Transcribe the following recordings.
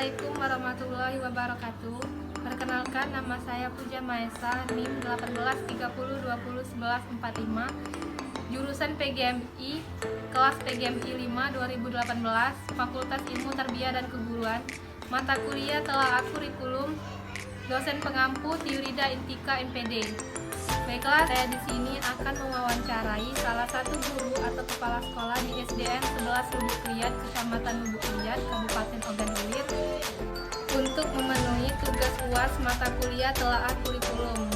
Assalamualaikum warahmatullahi wabarakatuh. Perkenalkan, nama saya Puja Maesa, NIM 1830201145, jurusan PGMI, kelas PGMI 5 2018, Fakultas Ilmu Tarbiyah dan Keguruan. Mata kuliah telaah kurikulum, dosen pengampu Tiurida Intika MPD. Baiklah, saya di sini akan mewawancarai salah satu guru atau kepala sekolah di SDN 11 Lubuk Liat, Kecamatan Lubuk Liat, Kabupaten Ogan Ilir, untuk memenuhi tugas UAS mata kuliah telaah kurikulum.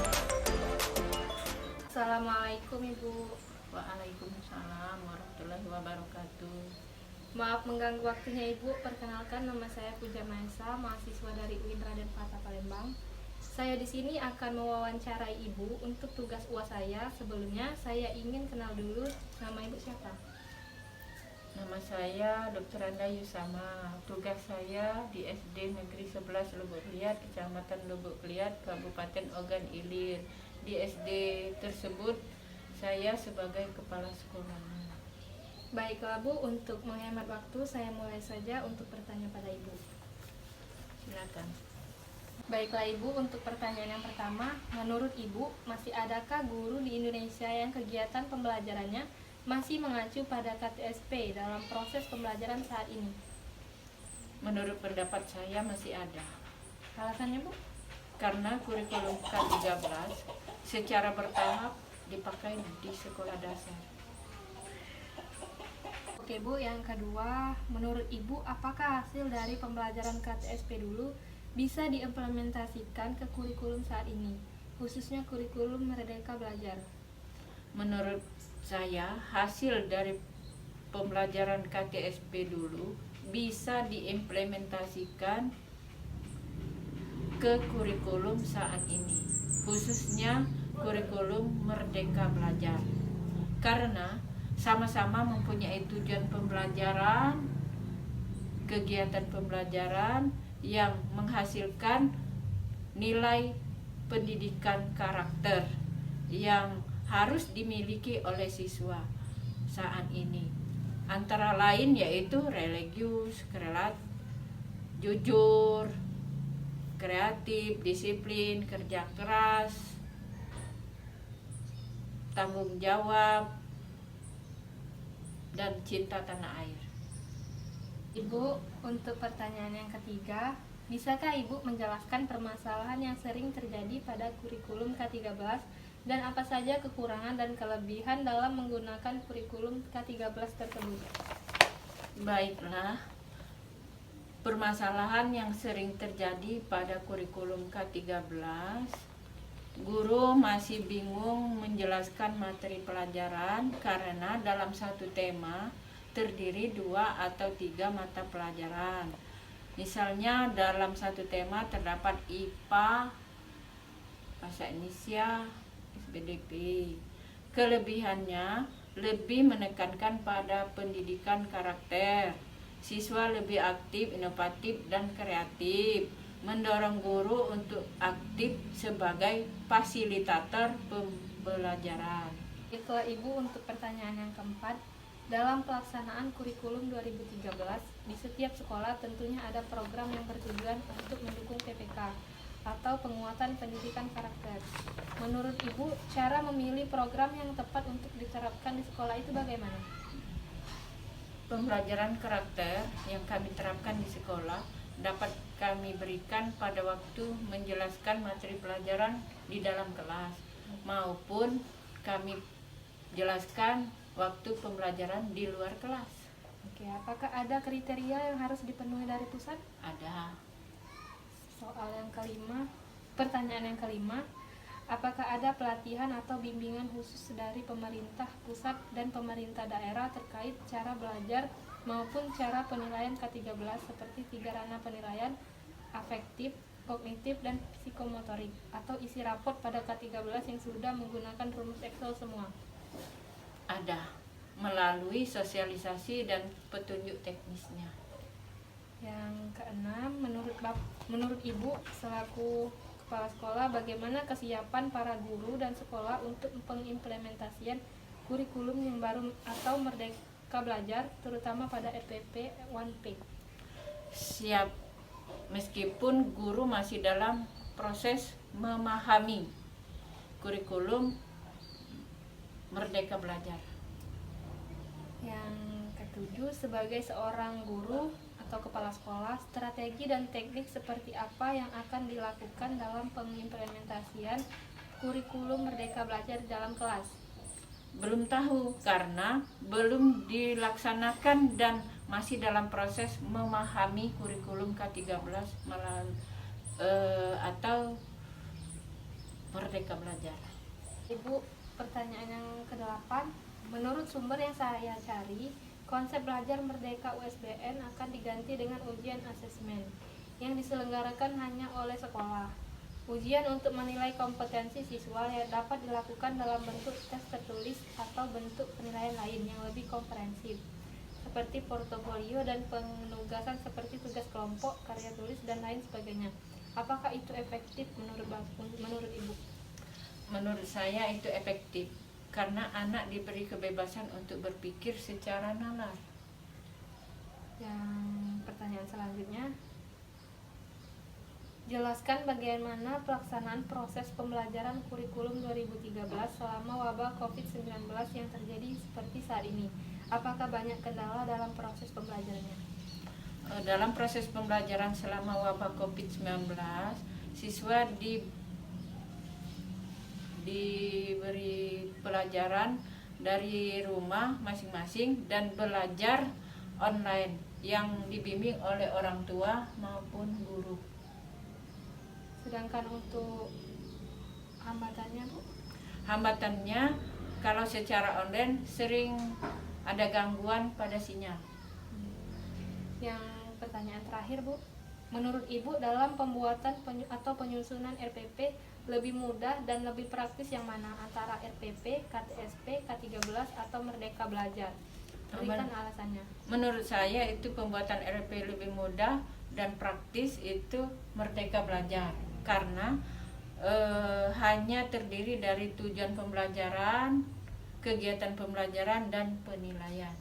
Assalamualaikum Ibu. Waalaikumsalam warahmatullahi wabarakatuh. Maaf mengganggu waktunya Ibu. Perkenalkan, nama saya Puja Maesa, mahasiswa dari UIN Raden Fatah Palembang. Saya di sini akan mewawancarai Ibu untuk tugas UAS saya. Sebelumnya saya ingin kenal dulu, nama Ibu siapa? Nama saya Dr. Anda Yusama. Tugas saya di SD Negeri 11 Lubuk Liat, Kecamatan Lubuk Liat, Kabupaten Ogan Ilir. Di SD tersebut saya sebagai kepala sekolah. Baiklah Bu, untuk menghemat waktu saya mulai saja untuk bertanya pada Ibu. Silakan. Baiklah Ibu, untuk pertanyaan yang pertama, menurut Ibu, masih adakah guru di Indonesia yang kegiatan pembelajarannya masih mengacu pada KTSP dalam proses pembelajaran saat ini? Menurut pendapat saya masih ada. Alasannya Bu? Karena kurikulum K13 secara bertahap dipakai di sekolah dasar. Oke Bu, yang kedua, menurut Ibu, apakah hasil dari pembelajaran KTSP dulu bisa diimplementasikan ke kurikulum saat ini, khususnya kurikulum Merdeka Belajar? Menurut saya, hasil dari pembelajaran KTSP dulu bisa diimplementasikan ke kurikulum saat ini, khususnya kurikulum Merdeka Belajar. Karena sama-sama mempunyai tujuan pembelajaran, kegiatan pembelajaran yang menghasilkan nilai pendidikan karakter yang harus dimiliki oleh siswa saat ini, antara lain yaitu religius, jujur, kreatif, disiplin, kerja keras, tanggung jawab, dan cinta tanah air. Ibu, untuk pertanyaan yang ketiga, bisakah Ibu menjelaskan permasalahan yang sering terjadi pada kurikulum K13 dan apa saja kekurangan dan kelebihan dalam menggunakan kurikulum K13 tersebut? Baiklah, permasalahan yang sering terjadi pada kurikulum K13, guru masih bingung menjelaskan materi pelajaran karena dalam satu tema terdiri 2 atau 3 mata pelajaran. Misalnya dalam satu tema terdapat IPA, Bahasa Indonesia, SBDP. Kelebihannya lebih menekankan pada pendidikan karakter. Siswa lebih aktif, inovatif, dan kreatif, mendorong guru untuk aktif sebagai fasilitator pembelajaran. Itulah Ibu untuk pertanyaan yang keempat. Dalam pelaksanaan kurikulum 2013, di setiap sekolah tentunya ada program yang bertujuan untuk mendukung PPK atau penguatan pendidikan karakter. Menurut Ibu, cara memilih program yang tepat untuk diterapkan di sekolah itu bagaimana? Pembelajaran karakter yang kami terapkan di sekolah dapat kami berikan pada waktu menjelaskan materi pelajaran di dalam kelas, maupun kami jelaskan waktu pembelajaran di luar kelas. Oke, apakah ada kriteria yang harus dipenuhi dari pusat? Ada. Pertanyaan yang kelima, apakah ada pelatihan atau bimbingan khusus dari pemerintah pusat dan pemerintah daerah terkait cara belajar maupun cara penilaian K13 seperti 3 ranah penilaian, afektif, kognitif, dan psikomotorik, atau isi raport pada K13 yang sudah menggunakan rumus Excel semua? Ada, melalui sosialisasi dan petunjuk teknisnya. Yang keenam, menurut Ibu selaku kepala sekolah, bagaimana kesiapan para guru dan sekolah untuk pengimplementasian kurikulum yang baru atau Merdeka Belajar, terutama pada RPP 1P? Siap meskipun guru masih dalam proses memahami kurikulum Merdeka Belajar. Yang ketujuh, sebagai seorang guru atau kepala sekolah, strategi dan teknik seperti apa yang akan dilakukan dalam pengimplementasian kurikulum Merdeka Belajar dalam kelas? Belum tahu karena belum dilaksanakan dan masih dalam proses memahami kurikulum K13 atau Merdeka Belajar. Ibu, pertanyaan yang ke-8, menurut sumber yang saya cari, konsep belajar merdeka USBN akan diganti dengan ujian asesmen yang diselenggarakan hanya oleh sekolah. Ujian untuk menilai kompetensi siswa yang dapat dilakukan dalam bentuk tes tertulis atau bentuk penilaian lain yang lebih komprehensif, seperti portofolio dan penugasan seperti tugas kelompok, karya tulis, dan lain sebagainya. Apakah itu efektif menurut Ibu? Menurut saya itu efektif karena anak diberi kebebasan untuk berpikir secara nalar. Yang pertanyaan selanjutnya, jelaskan bagaimana pelaksanaan proses pembelajaran kurikulum 2013 selama wabah COVID-19 yang terjadi seperti saat ini. Apakah banyak kendala dalam proses pembelajarannya? Dalam proses pembelajaran selama wabah COVID-19, siswa diberi pelajaran dari rumah masing-masing dan belajar online yang dibimbing oleh orang tua maupun guru. Sedangkan untuk hambatannya, Bu? Hambatannya kalau secara online sering ada gangguan pada sinyal. Yang pertanyaan terakhir, Bu, menurut Ibu dalam pembuatan atau penyusunan RPP lebih mudah dan lebih praktis yang mana, antara RPP, KTSP, K13 atau Merdeka Belajar? Berikan alasannya. Menurut saya itu pembuatan RPP lebih mudah dan praktis itu Merdeka Belajar karena hanya terdiri dari tujuan pembelajaran, kegiatan pembelajaran, dan penilaian.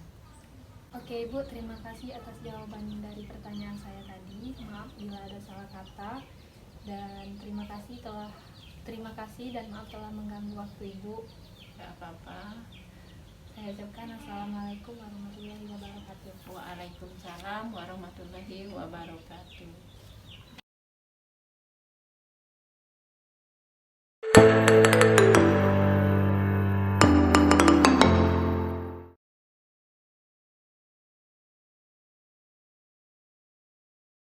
Oke, Ibu, terima kasih atas jawaban dari pertanyaan saya tadi. Maaf bila ada salah kata, dan terima kasih dan maaf telah mengganggu waktu Ibu. Tidak apa-apa. Saya ucapkan Assalamualaikum warahmatullahi wabarakatuh. Waalaikumsalam warahmatullahi wabarakatuh.